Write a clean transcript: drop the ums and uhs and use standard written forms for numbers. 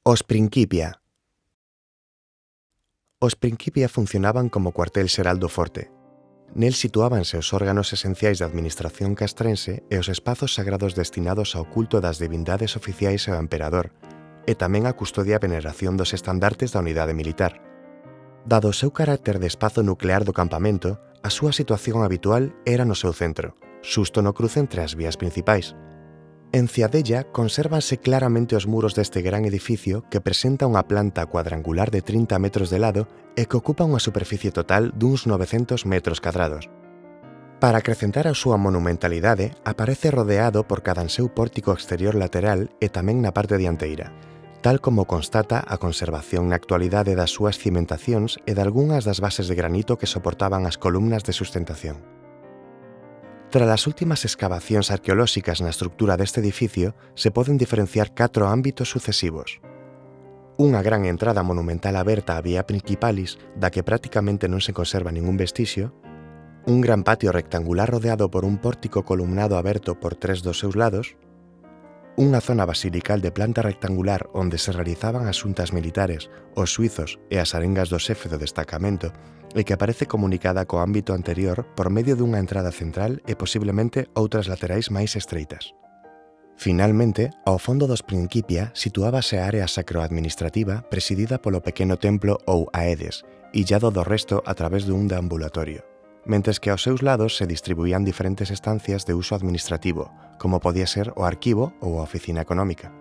Os Principia. Os Principia funcionaban como cuartel xeral do forte. Nel situábanse os órganos esenciais da administración castrense e os espazos sagrados destinados ao culto das divindades oficiais e ao emperador, e tamén a custodia e veneración dos estandartes da unidade militar. Dado o seu carácter de espazo nuclear do campamento, a súa situación habitual era no seu centro, xusto no cruce entre as vías principais. En Ciadella consérvanse claramente os muros deste gran edificio que presenta unha planta cuadrangular de 30 metros de lado e que ocupa unha superficie total duns 900 metros cadrados. Para acrecentar a súa monumentalidade, aparece rodeado por cadanseu pórtico exterior lateral e tamén na parte dianteira, tal como constata a conservación na actualidade das súas cimentacións e de algunhas das bases de granito que soportaban as columnas de sustentación. Tras as últimas escavacións arqueolóxicas na estructura deste edificio, se poden diferenciar 4 ámbitos sucesivos. Unha gran entrada monumental aberta á vía principalis, da que prácticamente non se conserva ningún vestixio, un gran patio rectangular rodeado por un pórtico columnado aberto por 3 dos seus lados, unha zona basilical de planta rectangular onde se realizaban asuntas militares, os suizos e as arengas do xefe do destacamento, e que aparece comunicada co ámbito anterior por medio dunha entrada central e posiblemente outras laterais máis estreitas. Finalmente, ao fondo dos Principia situábase a área sacroadministrativa presidida polo pequeno templo ou Aedes, illado do resto a través dun deambulatorio, mentres que aos seus lados se distribuían diferentes estancias de uso administrativo, como podía ser o arquivo ou a oficina económica.